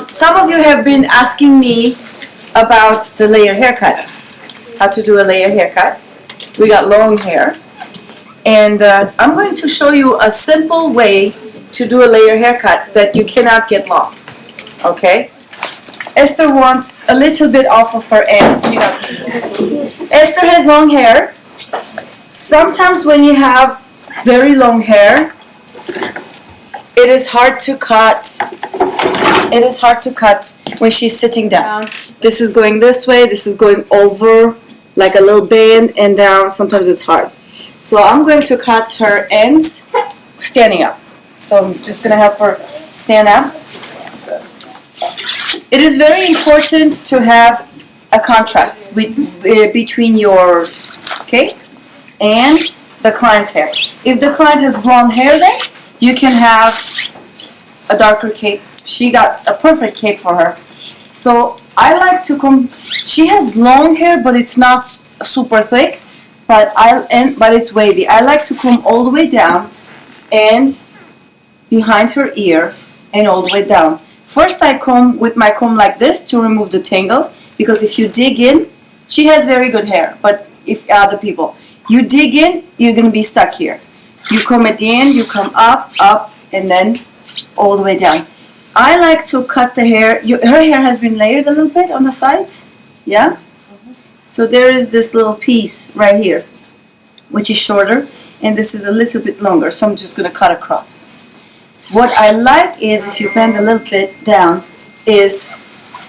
Some of you have been asking me about the layer haircut, how to do a layer haircut. We got long hair, and I'm going to show you a simple way to do a layer haircut that you cannot get lost. Okay? Esther wants a little bit off of her ends. Esther has long hair. Sometimes when you have very long hair, it is hard to cut. It is hard to cut when she's sitting down. This is going this way, this is going over like a little band and down. Sometimes it's hard. So I'm going to cut her ends standing up. So I'm just going to help her stand up. It is very important to have a contrast between your cape and the client's hair. If the client has blonde hair, then you can have a darker cape. She got a perfect cape for her. So I like to comb. She has long hair, but it's not super thick, but it's wavy. I like to comb all the way down and behind her ear and all the way down. First I comb with my comb like this to remove the tangles, because if you dig in, she has very good hair, but if other people, you dig in, you're going to be stuck here. You comb at the end, you come up, and then all the way down. I like to cut the hair. Her hair has been layered a little bit on the sides. Yeah? So there is this little piece right here, which is shorter, and this is a little bit longer, so I'm just going to cut across. What I like is, if you bend a little bit down, is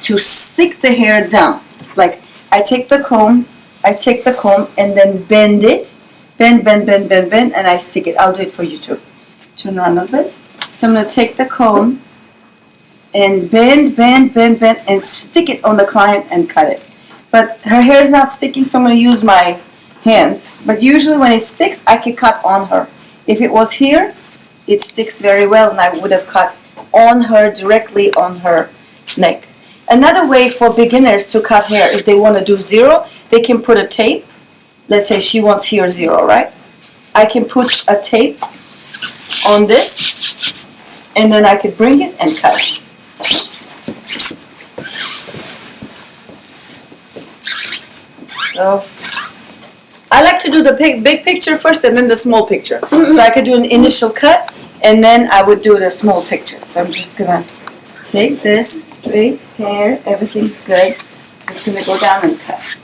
to stick the hair down. Like, I take the comb, and then bend it. Bend, and I stick it. I'll do it for you too. Turn around a little bit. So I'm going to take the comb and bend, and stick it on the client and cut it. But her hair is not sticking, so I'm going to use my hands. But usually when it sticks, I can cut on her. If it was here, it sticks very well, and I would have cut on her, directly on her neck. Another way for beginners to cut hair, if they want to do zero, they can put a tape. Let's say she wants here 0, right? I can put a tape on this, and then I could bring it and cut it. So I like to do the big picture first and then the small picture. So I could do an initial cut, and then I would do the small picture. So I'm just going to take this straight hair, everything's good. Just going to go down and cut.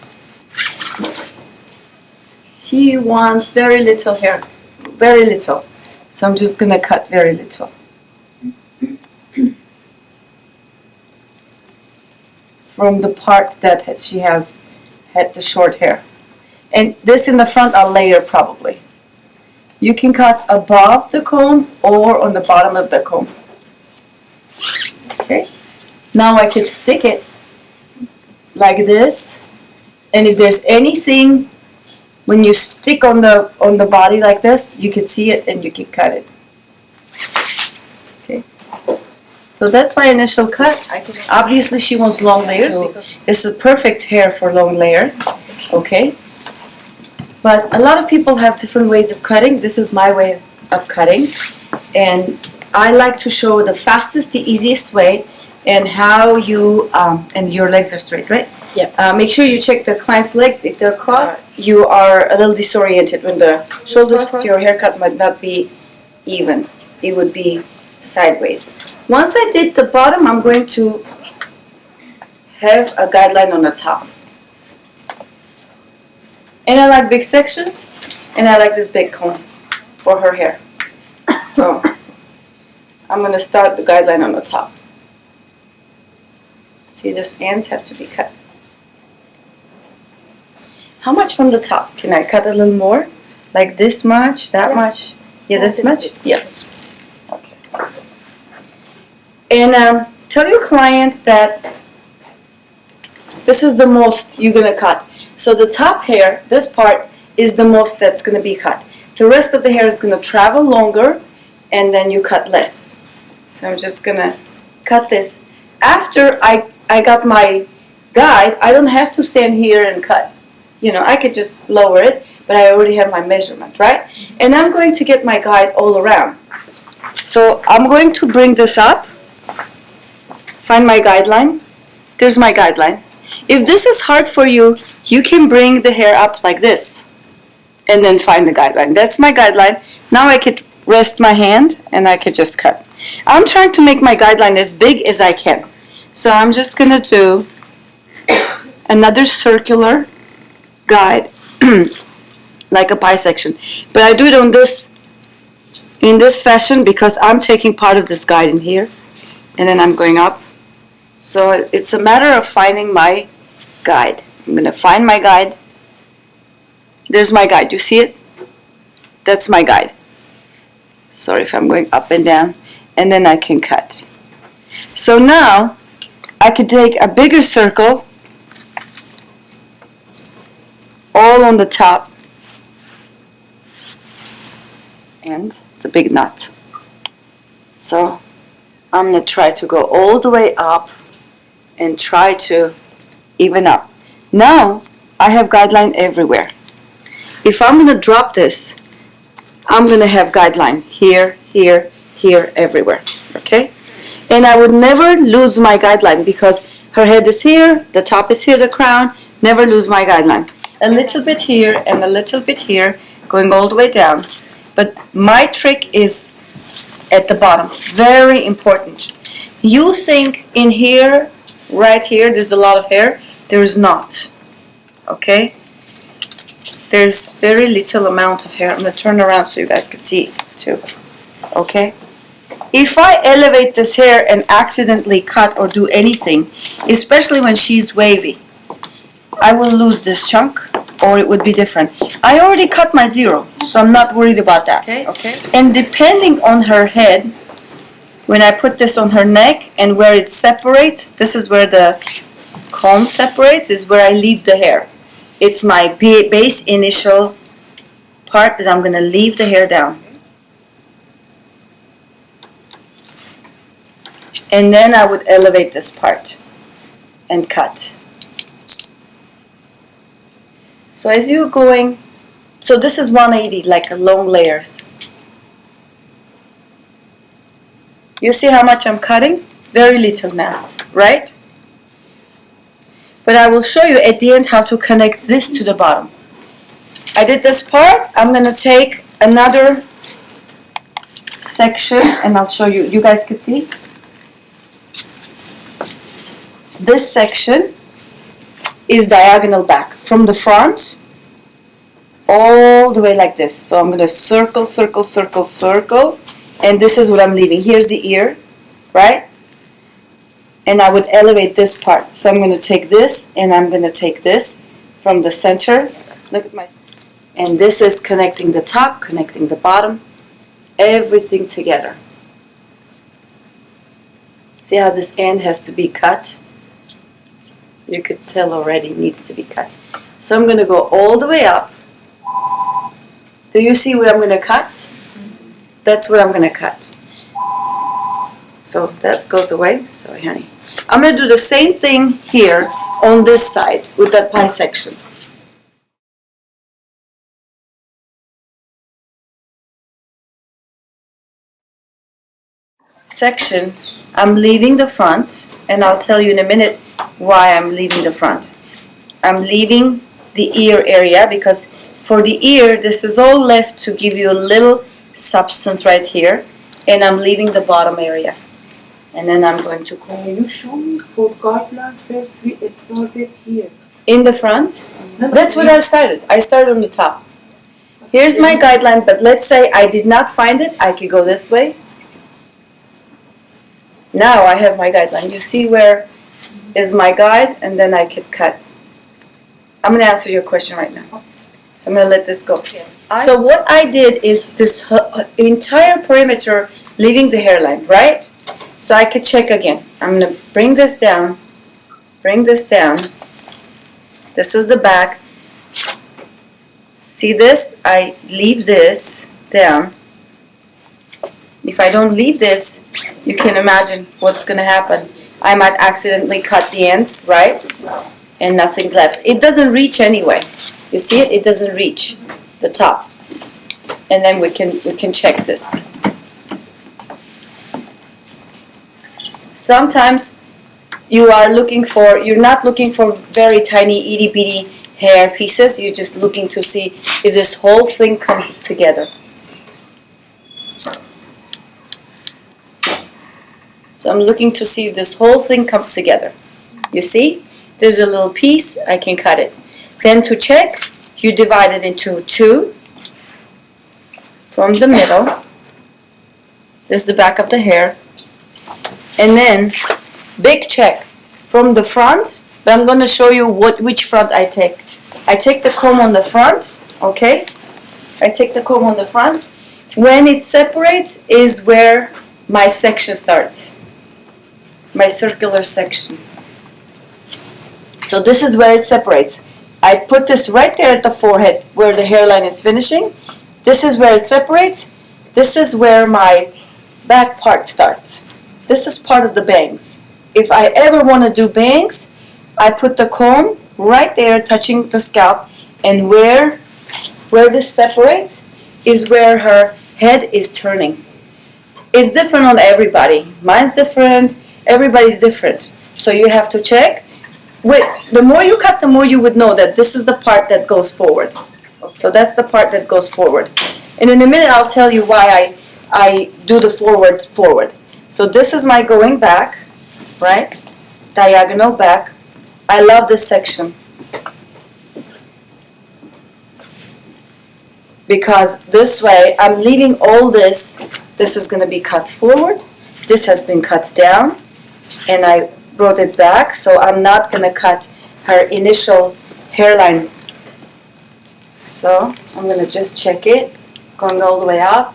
She wants very little hair, very little. So I'm just going to cut very little. From the part that she has had the short hair. And this in the front I'll layer probably. You can cut above the comb or on the bottom of the comb. Okay. Now I can stick it like this. And if there's anything, when you stick on the body like this, you can see it and you can cut it. Okay. So that's my initial cut. Obviously she wants long layers because this is perfect hair for long layers. Okay. But a lot of people have different ways of cutting. This is my way of cutting. And I like to show the fastest, the easiest way, and how you, and your legs are straight, right? Yeah. Make sure you check the client's legs. If they're crossed, you are a little disoriented. When the shoulders cross, your haircut might not be even. It would be sideways. Once I did the bottom, I'm going to have a guideline on the top. And I like big sections, and I like this big comb for her hair. So I'm going to start the guideline on the top. See, these ends have to be cut. How much from the top? Can I cut a little more? Like this much, that much? Yeah, this much? Yeah. Okay. And tell your client that this is the most you're going to cut. So the top hair, this part, is the most that's going to be cut. The rest of the hair is going to travel longer, and then you cut less. So I'm just going to cut this. After I got my guide, I don't have to stand here and cut. You know, I could just lower it, but I already have my measurement, right? And I'm going to get my guide all around. So I'm going to bring this up Find my guideline. There's my guideline. If this is hard for you, you can bring the hair up like this and then find the guideline. That's my guideline. Now I could rest my hand and I could just cut. I'm trying to make my guideline as big as I can. So I'm just going to do another circular guide like a pie section. But I do it on this, in this fashion, because I'm taking part of this guide in here and then I'm going up. So it's a matter of finding my guide. I'm going to find my guide. There's my guide. You see it? That's my guide. Sorry if I'm going up and down. And then I can cut. So now I could take a bigger circle all on the top. And it's a big knot. So I'm going to try to go all the way up and try to even up. Now I have guideline everywhere. If I'm going to drop this, I'm going to have guideline here, here, here, everywhere. Okay? And I would never lose my guideline because her head is here, the top is here, the crown. Never lose my guideline. A little bit here and a little bit here, going all the way down. But my trick is at the bottom. Very important. You think in here, right here, there's a lot of hair. There's not. Okay? There's very little amount of hair. I'm going to turn around so you guys can see too. Okay? If I elevate this hair and accidentally cut or do anything, especially when she's wavy, I will lose this chunk or it would be different. I already cut my zero, so I'm not worried about that. Okay? And depending on her head, when I put this on her neck and where it separates, this is where the comb separates, is where I leave the hair. It's my base initial part that I'm going to leave the hair down. And then I would elevate this part and cut. So as you're going, so this is 180, like a long layers. You see how much I'm cutting? Very little now, right? But I will show you at the end how to connect this to the bottom. I did this part. I'm going to take another section and I'll show you. You guys can see? This section is diagonal back from the front all the way like this. So I'm going to circle, circle, circle, circle. And this is what I'm leaving. Here's the ear, right? And I would elevate this part. So I'm going to take this and I'm going to take this from the center. Look at my... And this is connecting the top, connecting the bottom, everything together. See how this end has to be cut? You could tell already it needs to be cut. So I'm going to go all the way up. Do you see what I'm going to cut? That's what I'm going to cut. So that goes away. Sorry, honey. I'm going to do the same thing here on this side with that pie section. Section, I'm leaving the front, and I'll tell you in a minute why I'm leaving the front. I'm leaving the ear area because for the ear, this is all left to give you a little substance right here, and I'm leaving the bottom area. And then I'm going to... Can you show me for guideline first? We started here. In the front? That's what I started. I started on the top. Here's my guideline, but let's say I did not find it. I could go this way. Now I have my guideline. You see where is my guide, and then I could cut. I'm going to answer your question right now. So I'm going to let this go. So what I did is this entire perimeter leaving the hairline, right? So I could check again. I'm going to bring this down, bring this down. This is the back. See this? I leave this down. If I don't leave this, you can imagine what's going to happen. I might accidentally cut the ends, right? And nothing's left. It doesn't reach anyway. You see it? It doesn't reach the top. And then we can check this. Sometimes you're not looking for very tiny itty bitty hair pieces. You're just looking to see if this whole thing comes together. So I'm looking to see if this whole thing comes together. You see? There's a little piece, I can cut it. Then to check, you divide it into two from the middle. This is the back of the hair. And then, big check from the front, but I'm going to show you which front I take. I take the comb on the front, okay? I take the comb on the front. When it separates is where my section starts. My circular section. So this is where it separates. I put this right there at the forehead where the hairline is finishing. This is where it separates. This is where my back part starts. This is part of the bangs. If I ever want to do bangs, I put the comb right there touching the scalp, and where this separates is where her head is turning. It's different on everybody. Mine's different. Everybody's different. So you have to check. The more you cut, the more you would know that this is the part that goes forward. So that's the part that goes forward. And in a minute I'll tell you why I do the forward. So this is my going back, right? Diagonal back. I love this section. Because this way I'm leaving all this. This is going to be cut forward. This has been cut down. And I brought it back, so I'm not going to cut her initial hairline. So I'm going to just check it, going all the way up.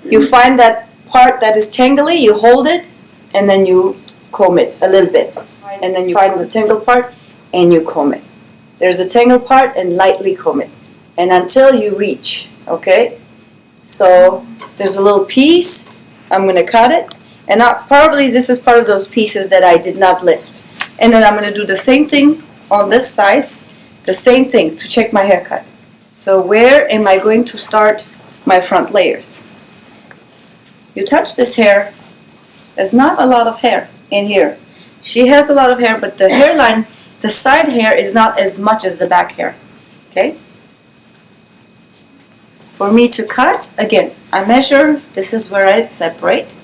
You find that part that is tangly, you hold it, and then you comb it a little bit. And then you find the tangled part, and you comb it. There's a tangled part, and lightly comb it. And until you reach, okay? So there's a little piece. I'm going to cut it. And probably this is part of those pieces that I did not lift. And then I'm going to do the same thing on this side. The same thing to check my haircut. So where am I going to start my front layers? You touch this hair. There's not a lot of hair in here. She has a lot of hair, but the hairline, the side hair is not as much as the back hair. Okay? For me to cut, again, I measure. This is where I separate,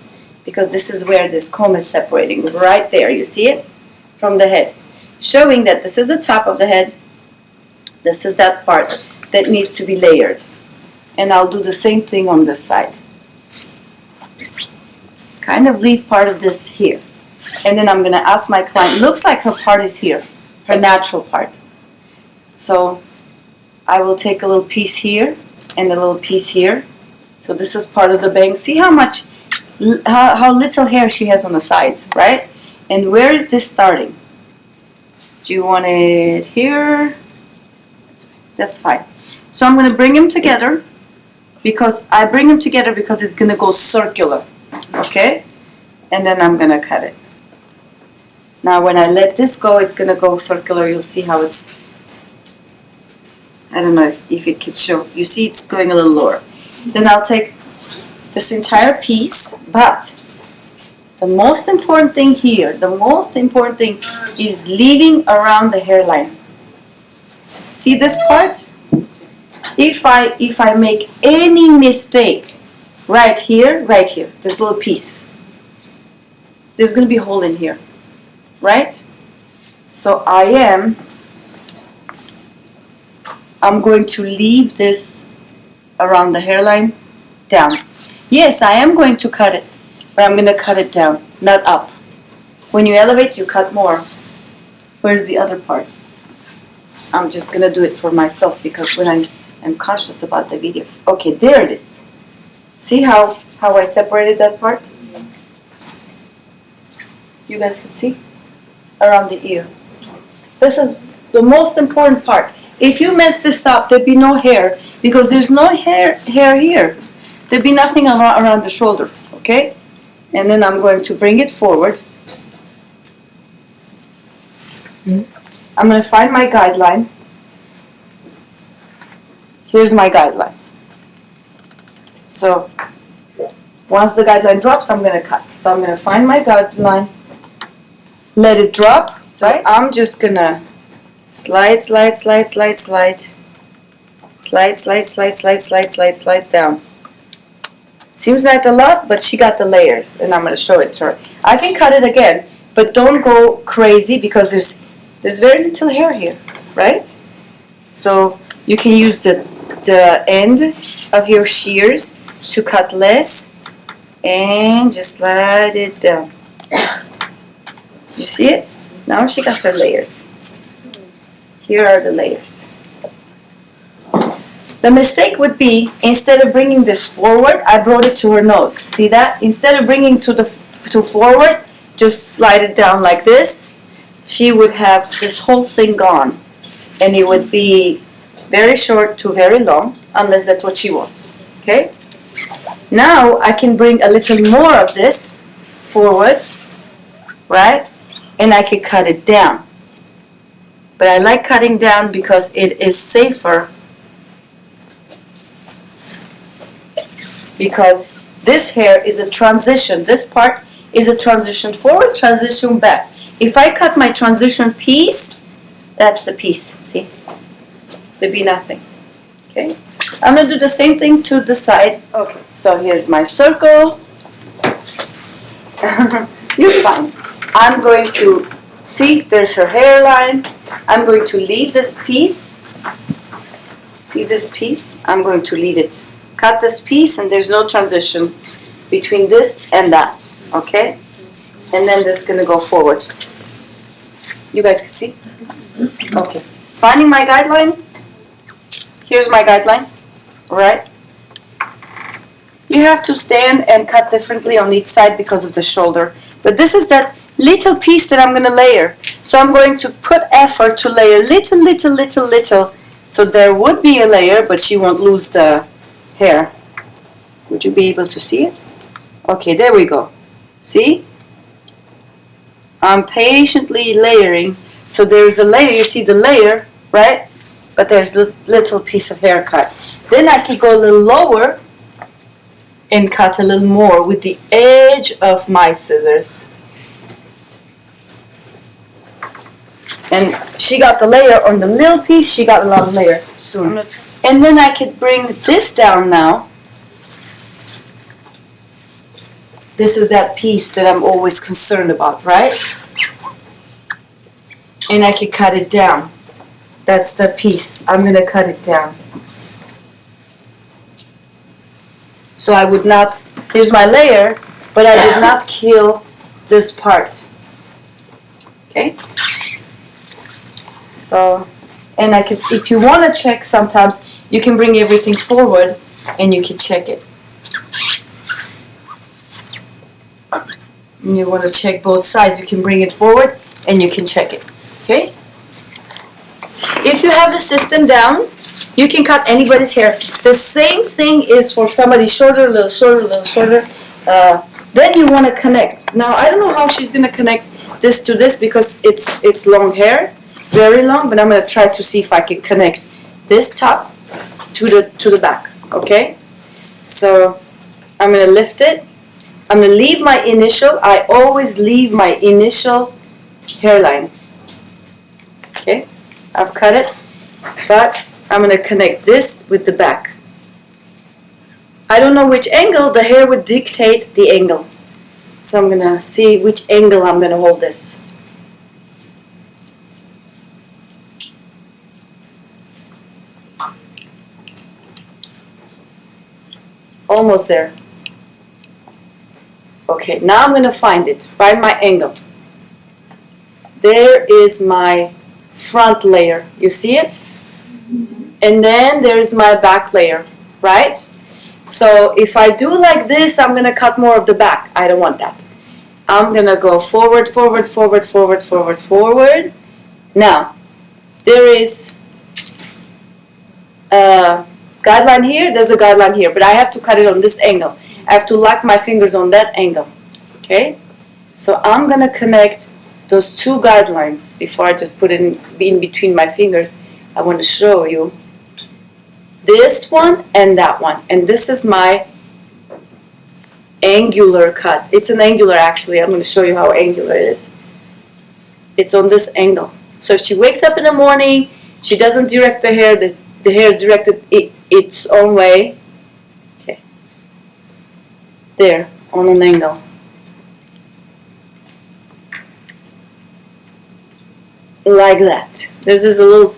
because this is where this comb is separating. Right there, you see it? From the head. Showing that this is the top of the head. This is that part that needs to be layered. And I'll do the same thing on this side. Kind of leave part of this here. And then I'm going to ask my client, looks like her part is here, her natural part. So I will take a little piece here and a little piece here. So this is part of the bang. See how little hair she has on the sides, right? And where is this starting? Do you want it here? That's fine. So I'm going to bring them together, because I bring them together because it's going to go circular, okay? And then I'm going to cut it. Now when I let this go, it's going to go circular. You'll see how it's, I don't know if it could show. You see it's going a little lower. Then I'll take this entire piece, but the most important thing here, the most important thing is leaving around the hairline. See this part? If I make any mistake right here, this little piece, there's going to be a hole in here, right? So I'm going to leave this around the hairline down. Yes, I am going to cut it, but I'm going to cut it down, not up. When you elevate, you cut more. Where's the other part? I'm just going to do it for myself, because when I'm conscious about the video. Okay, there it is. See how I separated that part? You guys can see? Around the ear. This is the most important part. If you mess this up, there'd be no hair, because there's no hair here. There'd be nothing around the shoulder, okay? And then I'm going to bring it forward. I'm going to find my guideline. Here's my guideline. So Once the guideline drops, I'm going to cut. So I'm going to find my guideline, let it drop. So I'm just going to slide, slide, slide, slide, slide. Slide, slide, slide, slide, slide, slide, slide down. Seems like a lot, but she got the layers, and I'm going to show it to her. I can cut it again, but don't go crazy because there's very little hair here, right? So you can use the end of your shears to cut less and just slide it down. You see it? Now she got her layers. Here are the layers. The mistake would be, instead of bringing this forward, I brought it to her nose. See that? Instead of bringing to forward, just slide it down like this. She would have this whole thing gone. And it would be very short to very long, unless that's what she wants. Okay? Now I can bring a little more of this forward, right? And I can cut it down. But I like cutting down because it is safer. Because this hair is a transition. This part is a transition forward, transition back. If I cut my transition piece, that's the piece. See? There'd be nothing. Okay? I'm going to do the same thing to the side. Okay, so here's my circle. You're fine. I'm going to, see, there's her hairline. I'm going to leave this piece. See this piece? I'm going to leave it. Cut this piece, and there's no transition between this and that, okay? And then this is going to go forward. You guys can see? Okay. Finding my guideline. Here's my guideline, right? You have to stand and cut differently on each side because of the shoulder. But this is that little piece that I'm going to layer. So I'm going to put effort to layer little, little, little, little. So there would be a layer, but she won't lose the hair. Would you be able to see it? Okay, there we go. See? I'm patiently layering. So there's a layer, you see the layer, right? But there's a little piece of hair cut. Then I can go a little lower and cut a little more with the edge of my scissors. And she got the layer on the little piece, she got a lot of layer soon. And then I could bring this down now. This is that piece that I'm always concerned about, right? And I could cut it down. That's the piece. I'm going to cut it down. So I would not, here's my layer, but I did not kill this part. Okay? So, and I could, if you want to check sometimes, you can bring everything forward and you can check it. And you want to check both sides, you can bring it forward and you can check it. Okay? If you have the system down, you can cut anybody's hair. The same thing is for somebody shorter, a little shorter, a little shorter. Then you want to connect. Now, I don't know how she's going to connect this to this because it's long hair, very long, but I'm going to try to see if I can connect this top to the back, okay? So I'm going to lift it. I'm going to leave my initial. I always leave my initial hairline. Okay? I've cut it, but I'm going to connect this with the back. I don't know which angle, the hair would dictate the angle. So I'm going to see which angle I'm going to hold this. Almost there. Okay, now I'm going to find it. Find my angle. There is my front layer. You see it? And then there's my back layer, right? So if I do like this, I'm going to cut more of the back. I don't want that. I'm going to go forward, forward, forward, forward, forward, forward. Now, there is a guideline here, there's a guideline here, but I have to cut it on this angle. I have to lock my fingers on that angle, okay? So I'm going to connect those two guidelines before I just put it in between my fingers. I want to show you this one and that one. And this is my angular cut. It's an angular actually. I'm going to show you how angular it is. It's on this angle. So if she wakes up in the morning, she doesn't direct the hair, the hair is directed its own way. Okay. There, on an angle. Like that. This is a little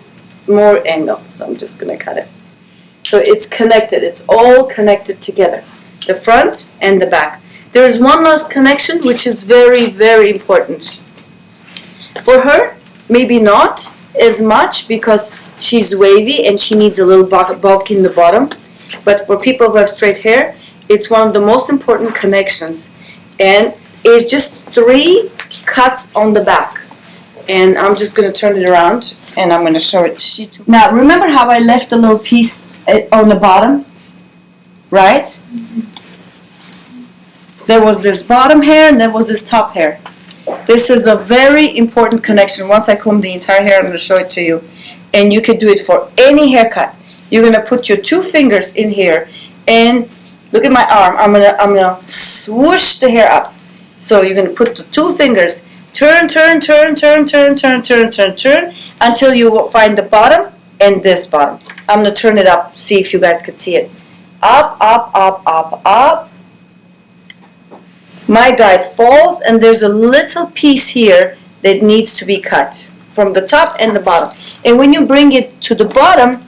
more angle, so I'm just going to cut it. So it's connected. It's all connected together. The front and the back. There's one last connection which is very, very important. For her, maybe not as much because she's wavy and she needs a little bulk in the bottom. But for people who have straight hair, it's one of the most important connections. And it's just 3 cuts on the back. And I'm just going to turn it around and I'm going to show it. Now, remember how I left a little piece on the bottom? Right? There was this bottom hair and there was this top hair. This is a very important connection. Once I comb the entire hair, I'm going to show it to you. And you can do it for any haircut. You're going to put your 2 fingers in here and look at my arm. I'm gonna swoosh the hair up. So you're going to put the 2 fingers, turn, turn, turn, turn, turn, turn, turn, turn, turn, until you find the bottom and this bottom. I'm going to turn it up, see if you guys can see it. Up, up, up, up, up. My guide falls and there's a little piece here that needs to be cut from the top and the bottom. And when you bring it to the bottom,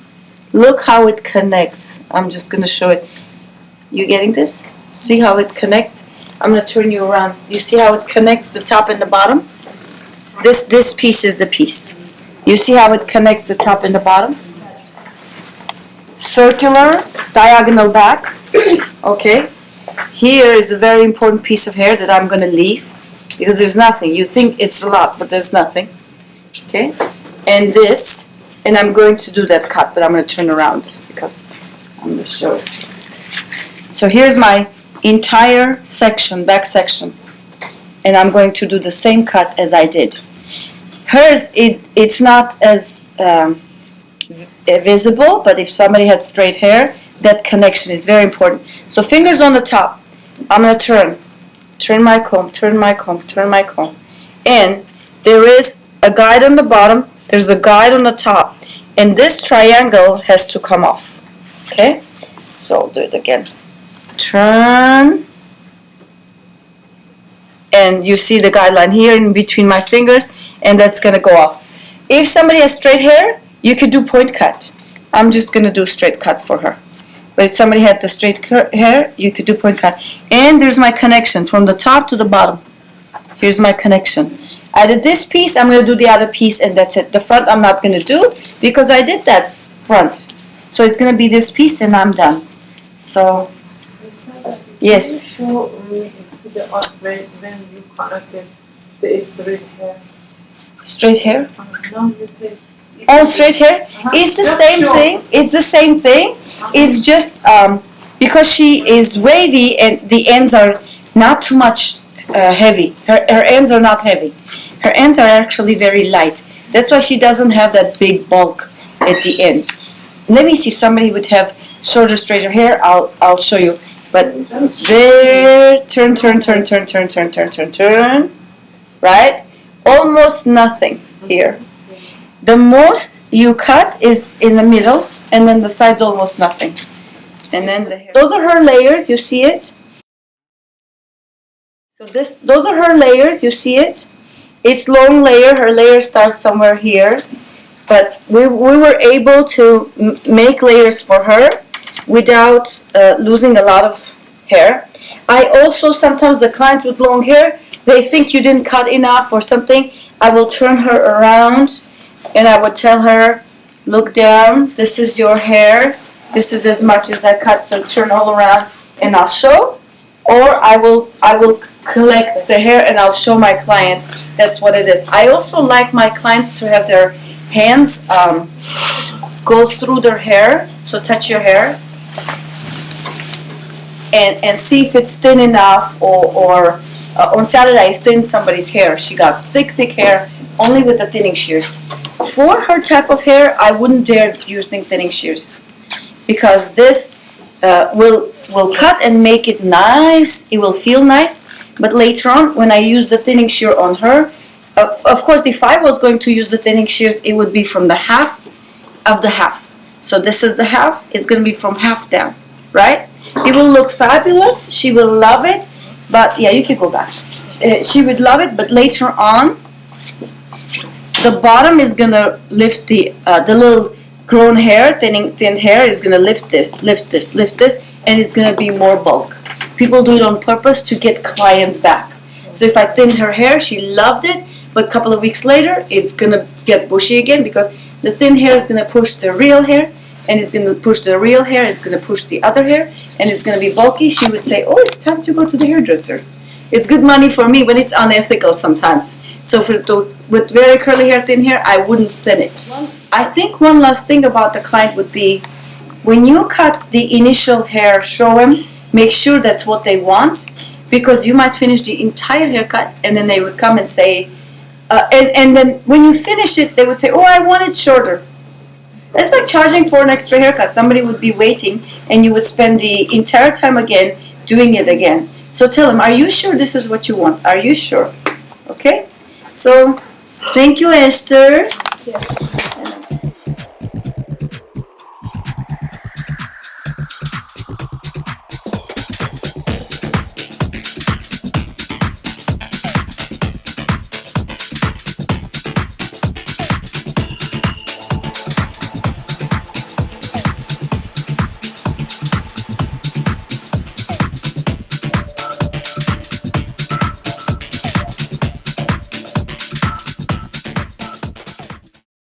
look how it connects. I'm just going to show it. You getting this? See how it connects? I'm going to turn you around. You see how it connects the top and the bottom? This piece is the piece. You see how it connects the top and the bottom? Circular, diagonal back. Okay. Here is a very important piece of hair that I'm going to leave because there's nothing. You think it's a lot, but there's nothing. Okay? And this, and I'm going to do that cut, but I'm going to turn around because I'm going to show it. So here's my entire section, back section. And I'm going to do the same cut as I did. Hers, it's not as visible, but if somebody had straight hair, that connection is very important. So fingers on the top. I'm going to turn my comb, turn my comb, turn my comb. And there is a guide on the bottom, there's a guide on the top. And this triangle has to come off. Okay? So I'll do it again. Turn. And you see the guideline here in between my fingers, and that's going to go off. If somebody has straight hair, you could do point cut. I'm just going to do straight cut for her. But if somebody had the straight hair, you could do point cut. And there's my connection from the top to the bottom. Here's my connection. I did this piece, I'm going to do the other piece, and that's it. The front I'm not going to do because I did that front. So it's going to be this piece, and I'm done. So, yes. Show me when you connected the straight hair. Straight hair? No, you take. Oh, straight hair? It's the same thing. It's the same thing. It's just because she is wavy and the ends are not too much heavy. Her ends are not heavy. Her ends are actually very light. That's why she doesn't have that big bulk at the end. Let me see if somebody would have shorter, straighter hair. I'll show you. But there, turn, turn, turn, turn, turn, turn, turn, turn, turn. Right? Almost nothing here. The most you cut is in the middle, and then the sides almost nothing. And then the hair. Those are her layers, you see it? So those are her layers, you see it? It's long layer, her layer starts somewhere here. But we were able to make layers for her without losing a lot of hair. I also, sometimes the clients with long hair, they think you didn't cut enough or something. I will turn her around and I would tell her, look down, this is your hair, this is as much as I cut, so turn all around and I'll show. Or I will collect the hair and I'll show my client. That's what it is. I also like my clients to have their hands go through their hair, so touch your hair and see if it's thin enough, or on Saturday I thinned somebody's hair. She got thick hair only with the thinning shears. For her type of hair, I wouldn't dare using thinning shears because this will cut and make it nice. It will feel nice. But later on, when I use the thinning shear on her, of course, if I was going to use the thinning shears, it would be from the half of the half. So this is the half. It's going to be from half down, right? It will look fabulous. She will love it. But yeah, you can go back. She would love it. But later on, the bottom is going to lift the little grown hair, thin hair is going to lift this, and it's going to be more bulk. People do it on purpose to get clients back. So if I thinned her hair, she loved it, but a couple of weeks later, it's going to get bushy again because the thin hair is going to push the real hair, and it's going to push the real hair, it's going to push the other hair, and it's going to be bulky. She would say, oh, it's time to go to the hairdresser. It's good money for me, but it's unethical sometimes. So with very curly hair, thin hair, I wouldn't thin it. I think one last thing about the client would be, when you cut the initial hair, show them, make sure that's what they want, because you might finish the entire haircut, and then they would come and say, and then when you finish it, they would say, oh, I want it shorter. It's like charging for an extra haircut. Somebody would be waiting, and you would spend the entire time again doing it again. So tell them, are you sure this is what you want? Are you sure? Okay? So, thank you, Esther. Yes.